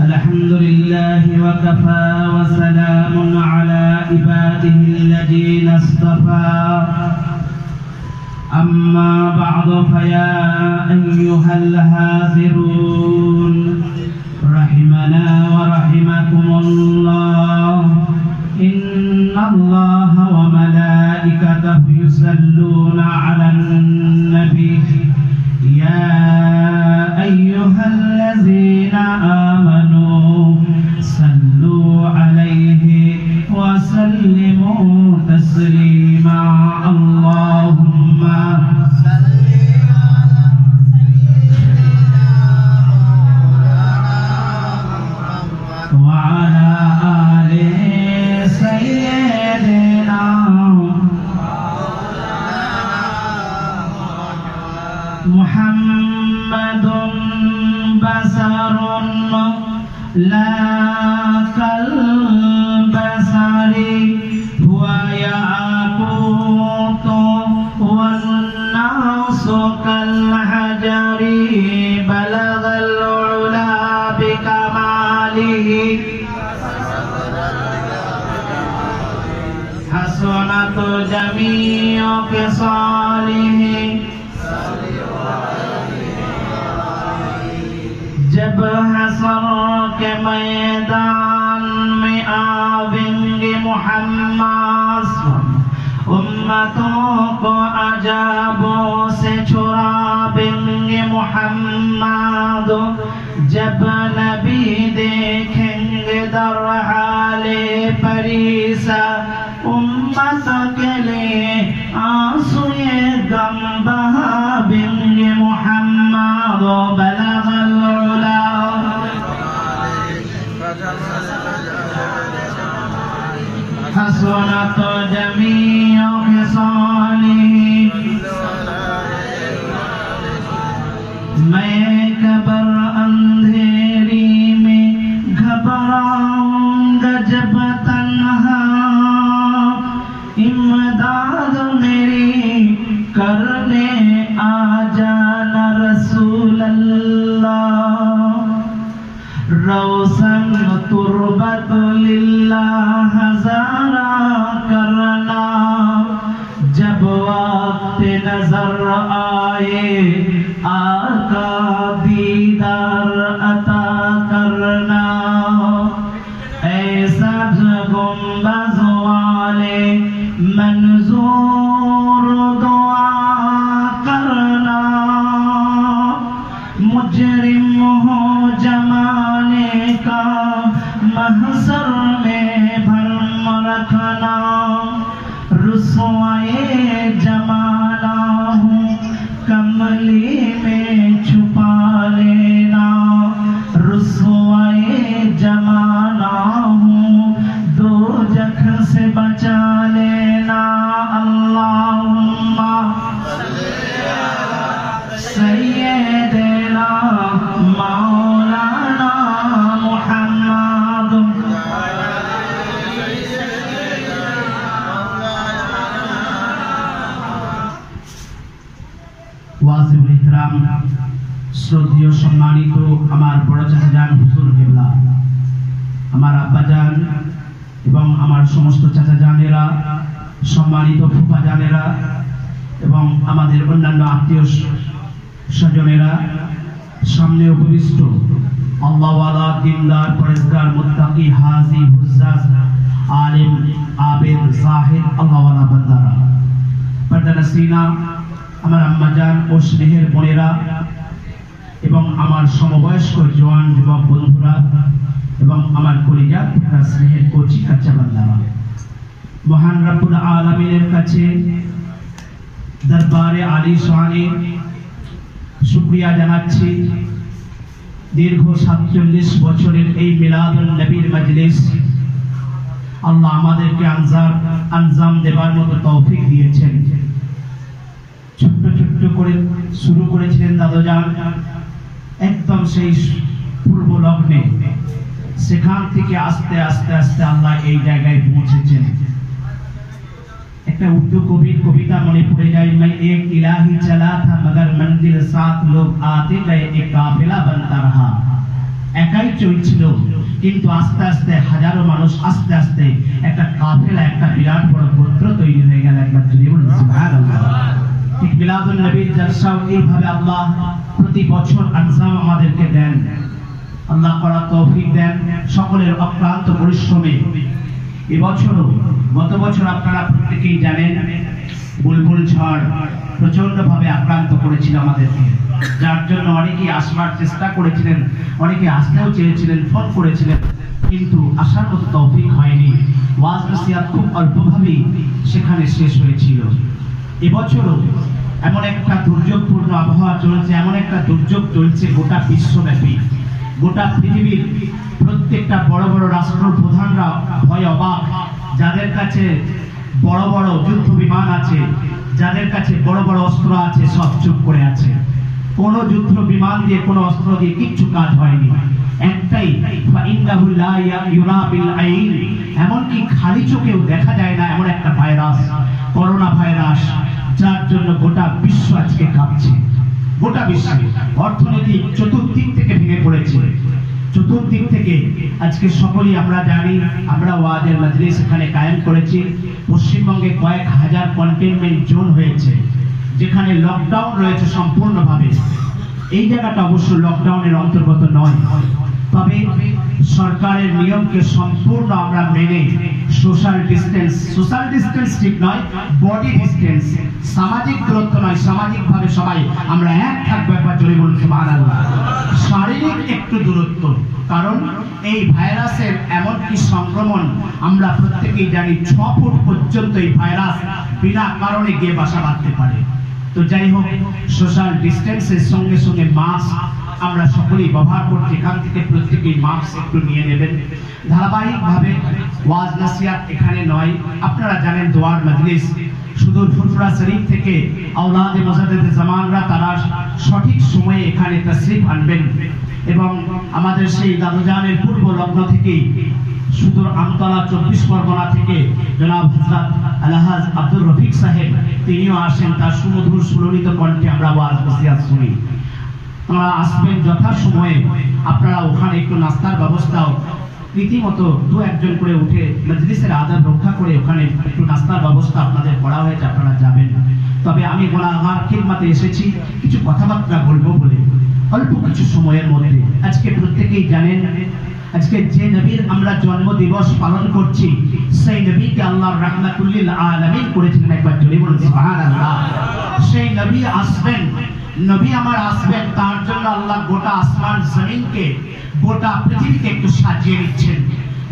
الحمدللہ وکفى وسلام علی عباده الذین اصطفى اما بعد فیا ایها الحاضرون رحمنا ورحمكم الله ان الله وملائكته يصلون على النبي يا أيها الذين آمنوا صلوا عليه وسلموا تسليما اللهم صل على سيدنا محمد وعلى آل سيدنا محمد بشر لا كالبشر هو يعقوت والناس كالحجر بلغ العلا بكماله حسنت جميع خصاله जब हसर के मैदान में आवेंगे मुहम्मद उम्मतों को अजाबों से छुड़ावेंगे मुहम्मद जब नबी देखेंगे दर हाले परीसा उम्मत के लिए आंसुए गम बहावेंगे मुहम्मद बलग حسنت جميع خصاله मैं कबर अंधेरी में घबराऊंगा जब तन्हा इमदाद मेरी करने आ जाना रसूल अल्लाह रौशन तुरबत लिल्लाह हज़ारा करना जब वक्त नजर आए आका दीदार अता करना ऐसा गुंबद वाले मंजूर दुआ करना मुजरिम हो जमाने का महशर में भरम रखना रुसवाए जमाना हूँ कमली में छुपा लेना रुसवाए जमाना हूँ दोजख से बचा लेना अल्लाहुम्मा सय्यदना मौलाना मुहम्मद वाजिबुल इहतराम श्रद्धेय सम्मानित আমার বড় চাচা জান হুজুর কিবলা আমার আব্বা জান এবং আমার সমস্ত চাচা জানেরা সম্মানিত ফুফা জানেরা এবং আমাদের অন্যান্য আত্মীয় স্বজনেরা সামনে উপবিষ্ট আল্লাহ ওয়ালা দিনদার পরেজগার মুত্তাকি হাজি হুজ্জাজ আলিম আবেদ জাহিদ আল্লাহ ওয়ালা বান্দারা পর্দা নসিনা আমার আম্মা জান ও স্নেহের বোনেরা এবং আমার সমবয়স্ক জওয়ান যুবক বন্ধুরা এবং আমার কলিজার টুকরা স্নেহের কচি কাঁচা বান্দারা মহান রব্বুল আলামিনের কাছে দরবারে আলী শানে শুকরিয়া জানাচ্ছি দীর্ঘ ৪৭ বছরের এই মিলাদুন নবীর মজলিস আল্লাহ আমাদেরকে আঞ্জাম দেবার মতো তৌফিক দিয়েছেন ছোট্ট ছোট্ট করে শুরু করেছিলেন দাদুজান একদম সেই পূর্ব লগ্নে সেখান থেকে আস্তে আস্তে আস্তে আল্লাহ এই জায়গায় পৌঁছেছেন একটা उर्दू कविता मने पड़े जाए मैं एक इलाही चला था मगर मंजिल साथ लोग आते गए एक काफिला बनता रहा একাই চলছিল, কিন্তু আস্তে আস্তে হাজারো মানুষ আস্তে আস্তে একটা কাফেলা, একটা বিরাট বড় গোত্র তৈরি হয়ে গেল। একবার যদি বলুন সুবহানাল্লাহ। ঠিক মিলাদুন নবীর জলসাও এইভাবে আল্লাহ প্রতি বছর আনজাম আমাদেরকে দেন, আল্লাহ করার তৌফিক দেন সকলের অক্লান্ত পরিশ্রমে। এবছরও, গত বছর আপনারা প্রত্যেকেই জানেন, বুলবুল ঝড় প্রচন্ড ভাবে আক্রান্ত করেছিল আমাদেরকে, যার জন্য অনেকেই আসবার চেষ্টা করেছিলেন, অনেকে আসতেও চেয়েছিলেন, ফোন করেছিলেন, কিন্তু আসার মতো তৌফিক হয়নি। ওয়াজ নসিহত খুব অল্পভাবেই সেখানে শেষ হয়েছিল। এবছরও এমন একটা দুর্যোগপূর্ণ আবহাওয়া চলছে, এমন একটা দুর্যোগ চলছে গোটা বিশ্বব্যাপী, গোটা পৃথিবীর প্রত্যেকটা বড় বড় রাষ্ট্র প্রধানরা ভয় অবাক। যাদের কাছে বড় বড় যুদ্ধ বিমান আছে, যাদের কাছে বড় বড় অস্ত্র আছে, সব চুপ করে আছে। কোনো যুদ্ধ বিমান দিয়ে, কোনো অস্ত্র দিয়ে কিচ্ছু কাজ হয়নি। একটাই ফাইন্নাহু লা ইউরা বিল আইন, এমনকি খালি চোখেও দেখা যায় না এমন একটা ভাইরাস, করোনা ভাইরাস, যার জন্য গোটা বিশ্ব আজকে কাঁপছে। গোটা বিশ্ব অর্থনীতি চতুর্দিক থেকে ভেঙে পড়েছে, চতুর্দিক থেকে। আজকে সকলেই আমরা জানি, আমরা ওয়াজের মজলিস এখানে কায়েম করেছি। পশ্চিমবঙ্গে কয়েক হাজার কন্টেইনমেন্ট জোন হয়েছে, যেখানে লকডাউন রয়েছে সম্পূর্ণভাবে। এই জায়গাটা অবশ্য লকডাউনের অন্তর্গত নয়, তবে সরকারের নিয়মকে সম্পূর্ণ আমরা মেনে সোশ্যাল ডিস্টেন্স ঠিক নয়, বডি ডিস্টেন্স, সামাজিক দূরত্ব নয়, সামাজিকভাবে সবাই আমরা এক থাকবো। একবার জোরে বলুন সুবহানাল্লাহ। শারীরিক একটু দূরত্ব, কারণ এই ভাইরাসের এমন কি সংক্রমণ আমরা প্রত্যেকেই জানি, 6 ফুট পর্যন্ত এই ভাইরাস বিনা কারণে গিয়ে বাসা বাঁধতে পারে। তো যাই হোক, সোশ্যাল ডিস্টেন্সের সঙ্গে সঙ্গে মাস্ক আমরা সকলেই ব্যবহার করছি। এখান থেকে প্রত্যেকেই মাস্ক একটু নিয়ে নেবেন। ধারাবাহিকভাবে ওয়াজ নসিহত এখানে নয়, আপনারা জানেন দোয়ার মজলিস সুদূর ফুরফুরা শরীফ থেকে আওলাদে মুজাদ্দিদে জামানরা তারা সঠিক সময়ে এখানে তাশরীফ আনবেন, এবং আমাদের সেই দাদুজানের পূর্ব লগ্ন থেকে সুদূর আমতলা 24 পরগনা থেকে জনাব হযরত আলহাজ আব্দুর রফিক সাহেব তিনিও আসেন। তার সুমধুর সুললিত কণ্ঠে আমরা ওয়াজ নসিহত শুনি। তারা আসবেন যথাসময়ে। আপনারা ওখানে একটু নাস্তার ব্যবস্থাও রীতিমতো 2-1 করে উঠে মজলিসের আদব রক্ষা করে ওখানে একটু নাস্তার ব্যবস্থা আপনাদের করা হয়েছে, আপনারা যাবেন। তবে আমি গুনাহগার খিদমতে এসেছি কিছু কথাবার্তা বলবো বলে, অল্প কিছু সময়ের মধ্যে। আজকে প্রত্যেকেই জানেন, আজকে যে নবীর আমরা জন্ম দিবস পালন করছি, সেই নবীকে আল্লাহর রাহমাতুল লিল আলামিন করেছিলেন। একবার জোরে বলুন সুবহানাল্লাহ। সেই নবী আসবেন, নবী আমার আসবেন, তার জন্য আল্লাহ গোটা আসমান জমিনকে, গোটা পৃথিবীকে একটু সাজিয়ে নিচ্ছেন।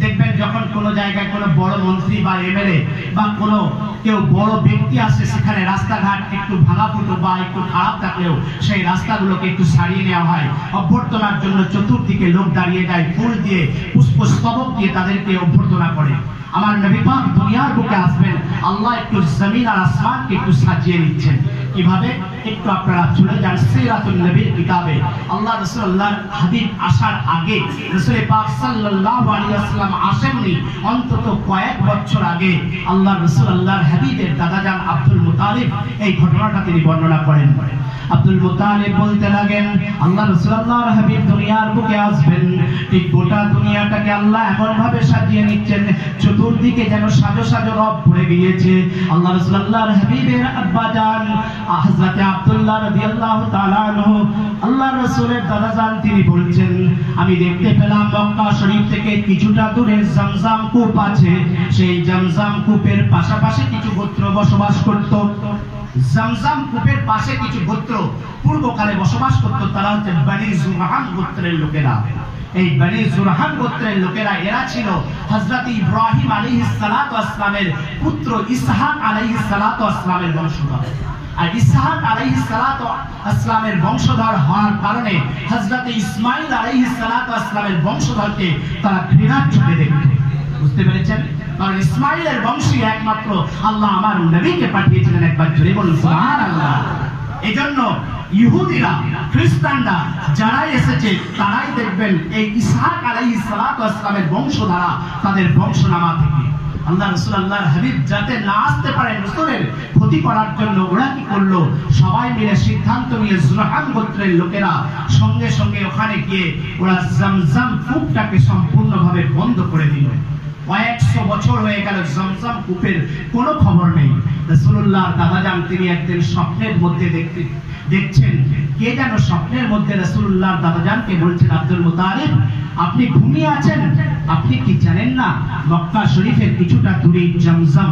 দেখবেন যখন কোনো জায়গায় কোনো বড় মন্ত্রী বা এমএলএ বা কোনো কেউ বড় ব্যক্তি আসে, সেখানে রাস্তাঘাট একটু ভাঙা ফুটো বা একটু খারাপ থাকলেও সেই রাস্তাগুলোকে একটু সারিয়ে নেওয়া হয়। অভ্যর্থনার জন্য চতুর্দিকে লোক দাঁড়িয়ে যায়, ফুল দিয়ে, পুষ্পস্তবক দিয়ে তাদেরকে অভ্যর্থনা করে। আমার নবী পাক দুনিয়ার বুকে আসবেন, আল্লাহ একটু জমিন আর আসমানকে একটু সাজিয়ে নিচ্ছেন। কিভাবে? একটু আপনারা চলে যান সিরাতুন নবীর কিতাবে। আল্লাহ রাসূলুল্লাহর হাবিব আসার আগে, রাসূল পাক সাল্লাল্লাহু আলাইহি ওয়াসাল্লাম আসেননি, অন্তত কয়েক বছর আগে আল্লাহ রাসূলুল্লাহর হাবিবের দাদাজান আব্দুল মুতালিব এই ঘটনাটা তিনি বর্ণনা করেন। আব্দুল মুতালিব বলতে লাগেন, আল্লাহ রাসূলুল্লাহর হাবিব দুনিয়ার বুকে আসবেন, ঠিক গোটা দুনিয়াটাকে আল্লাহ এমন ভাবে সাজিয়ে নিচ্ছেন, চতুর্দিকে যেন সাজো সাজো রব ভরে গিয়েছে। আল্লাহ রাসূলুল্লাহর হাবিবের আব্বাজান হযরত আব্দুল্লাহ রাদিয়াল্লাহু তাআলা আনহু, আল্লাহর রাসূলের দাদাজান, তিনি বলছেন, আমি দেখতে পেলাম মক্কা শরীফ থেকে কিছুটা দূরে জমজম কূপ আছে। সেই জমজম কূপের পাশাপাশি কিছু গোত্র বসবাস করত। জমজম কূপের পাশে কিছু গোত্র পূর্বকালে বসবাস করত, তারা হচ্ছে বনি জুরহান গোত্রের লোকেরা। এই বনি জুরহান গোত্রের লোকেরা, এরা ছিল হযরত ইব্রাহিম আলাইহিস সালাতু ওয়াস সালামের পুত্র ইসহাক আলাইহিস সালাতু ওয়াস সালামের বংশধর। আর ইসহাক আলাইহিস সালাতু ওয়াস সালামের বংশধর হওয়ার কারণে হযরত ইসমাঈল আলাইহিস সালাতু ওয়াস সালামের বংশধরকে তারা ঘৃণার চোখে দেখত। বুঝতে পেরেছেন? কারণ ইসমাঈলের বংশী একমাত্র আল্লাহ আমার নবীকে পাঠিয়েছিলেন। একবার জোরে বলুন সুবহানাল্লাহ। এজন্য ইহুদিরা, খ্রিস্টানরা যারাই এসেছে, তারাই দেখবেন এই ইসহাক আলাইহিস সালাতু ওয়াস সালামের বংশধারা, তাদের বংশনামা থেকে। আল্লাহ রাসূল আল্লাহর হাবিব যাতে না আসতে পারেন, রাসূলের ক্ষতি করার জন্য ওরা কি করলো, সবাই মিলে সিদ্ধান্ত নিয়ে জুরহাম গোত্রের লোকেরা সঙ্গে সঙ্গে ওখানে গিয়ে ওরা জমজম কূপটাকে সম্পূর্ণভাবে বন্ধ করে দিল। কয়েকশো বছর হয়ে গেল জমজম কূপের কোনো খবর নেই। রাসূলুল্লাহ দাদাজান তিনি একদিন স্বপ্নের মধ্যে দেখছেন, কে যেন স্বপ্নের মধ্যে রাসূলুল্লাহ দাদাজানকে বলছেন, আব্দুল মুতালিব আপনি ঘুমিয়ে আছেন, আপনি কি জানেন না মক্কা শরীফের কিছুটা দূরে জমজম,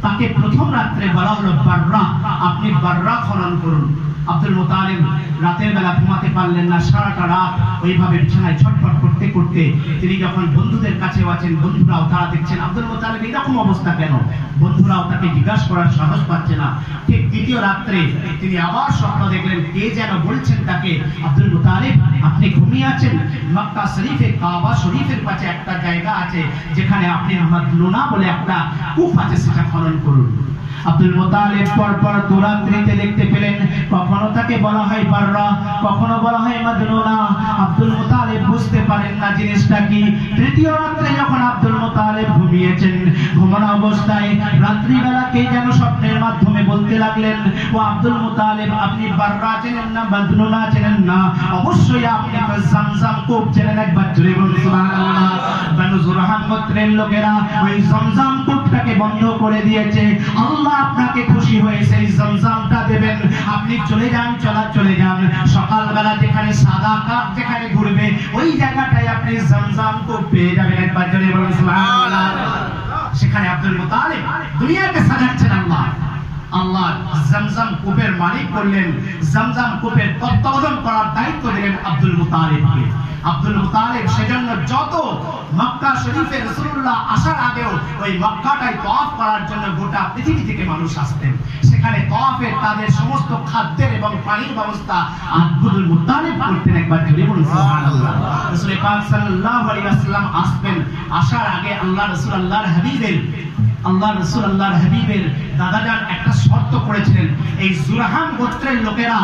তাকে প্রথম রাত্রে বলা হলো বাররা, আপনি বাররা খনন করুন। আব্দুল মুতালিব রাতের বেলা ঘুমাতে পারলেন না, সারাটা রাত ওইভাবে বিছানায় ছটফট করতে করতে তিনি যখন বন্ধুদের কাছে আছেন, বন্ধুরাও তারা দেখছেন আব্দুল মুতালিব এরকম অবস্থা কেন, বন্ধুরাও তাকে জিজ্ঞাসা করার সাহস পাচ্ছে না। ঠিক দ্বিতীয় রাত্রে তিনি আবার স্বপ্ন দেখলেন, কে যেন বলছেন তাকে, আব্দুল মুতালিব আপনি ঘুমিয়ে আছেন, মক্কা শরীফে কাবা শরীফের পাশে একটা জায়গা আছে যেখানে আপনি মাদলুনা বলে একটা কূপ আছে, সেটা খনন করুন। আব্দুল মুতালিব পরপর দুরাত্রিতে দেখতে পেলেন, কখনো তাকে বলা হয় বাররা, কখনো বলা হয় মাদলুনা। আব্দুল মুতালিব বুঝতে পারেন না জিনিসটা কি। তৃতীয় রাত্রে যখন আব্দুল মুতালিব ঘুমিয়েছেন, ঘুমানো অবস্থায় রাত্রিবেলা কে যেন স্বপ্নের মাধ্যমে বলতে লাগলেন, ও আব্দুল মুতালিব আপনি বাররা চেনেন না, মাদলুনা চেনেন না, অবশ্যই আপনি জমজম কূপ চেনেন, একবার জোরে বলুন সুবহানাল্লাহ। বানু জুরহাম গোত্রের লোকেরা ওই জমজম কূপটাকে বন্ধ করে দিয়েছে, আল্লাহ আপনাকে খুশি হয়ে সেই জমজমটা দেবেন, আপনি চলে যান, চলে যান, সকালবেলা যেখানে সাদা কাক যেখানে ঘুরবে ওই জায়গাটায় আপনি জমজম কূপ পেয়ে যাবেন, একবার জোরে বলুন সুবহানাল্লাহ। সেখানে আব্দুল মুতালিব দুনিয়াকে সাজাচ্ছেন আল্লাহ জমজম কূপের মালিক করলেন, জমজম কূপের তত্ত্বাবধান করার দায়িত্ব দিলেন আব্দুল মুতালিবকে। আব্দুল মুতালিব সেজন্য যত মক্কা শরীফে রাসূলুল্লাহ আসার আগেও ওই মক্কাটায় তওয়াফ করার জন্য গোটা পৃথিবী থেকে মানুষ আসতেন, সেখানে তওয়াফের তাদের সমস্ত খাদ্যের এবং পানির ব্যবস্থা আব্দুল মুতালিব করতেন, একবার জোরে বলুন সুবহানাল্লাহ। রাসূল পাক সাল্লাল্লাহু আলাইহি ওয়াসাল্লাম আসবেন, আসার আগে আল্লাহ রাসূল আল্লাহর হাবিবের দাদাজান একটা শর্ত করেছিলেন, এই জুরহাম গোত্রের লোকেরা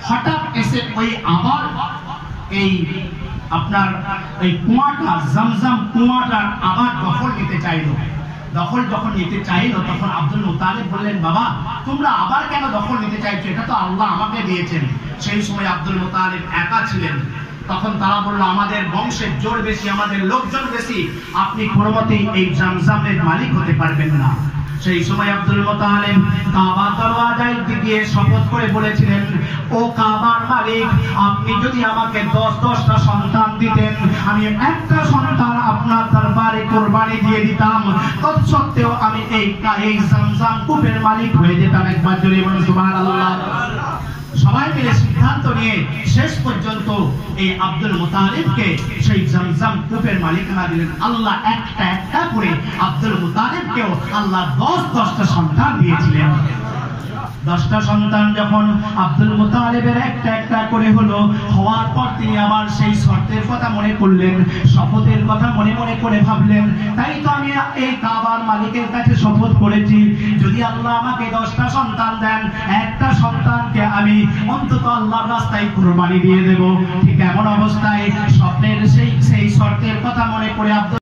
হঠাৎ এসে ওই আবার এই আপনার এই কুয়াটা জমজম কুয়াটার আবার দখল নিতে চাইলো। দখল যখন নিতে চাইলো তখন আব্দুল মুতালিব বললেন, বাবা তোমরা আবার কেন দখল নিতে চাইছো, এটা তো আল্লাহ আমাকে দিয়েছেন। সেই সময় আব্দুল মুতালিব একা ছিলেন, তখন তারা বললো আমাদের বংশের জোর বেশি, আমাদের লোকজন বেশি, আপনি কোনোমতেই এই জমজমের মালিক হতে পারবেন না। সেই সময় আব্দুল মুতালিব কাবা দরওয়াজায় গিয়ে শপথ করে বলেছিলেন, ও কাবার মালিক আপনি যদি আমাকে 10টা সন্তান দিতেন, আমি একটা সন্তান আপনার দরবারে কুরবানি দিয়ে দিতাম, তৎসত্ত্বেও আমি এই জমজম কূপের মালিক হয়ে যেতাম, একবার জোরে বলুন সুবহানাল্লাহ। সবাই মিলে সিদ্ধান্ত নিয়ে শেষ পর্যন্ত এই আব্দুল মুতালিবকে সেই জমজম কূপের মালিকানা দিলেন। আল্লাহ একটা একটা করে আব্দুল মুতালিবকেও আল্লাহ 10টা সন্তান দিয়েছিলেন। 10টা সন্তান যখন আব্দুল মুতালিবের একটা একটা করে হলো, হওয়ার পর তিনি আবার সেই শর্তের কথা মনে করলেন, শপথের কথা মনে করে ভাবলেন, তাই তো আমি এই কাবার মালিকের কাছে শপথ করেছি, যদি আল্লাহ আমাকে 10টা সন্তান দেন, একটা সন্তানকে আমি অন্তত আল্লাহর রাস্তায় কুরবানি দিয়ে দেব। ঠিক এমন অবস্থায় স্বপ্নের সেই শর্তের কথা মনে করে আব্দুল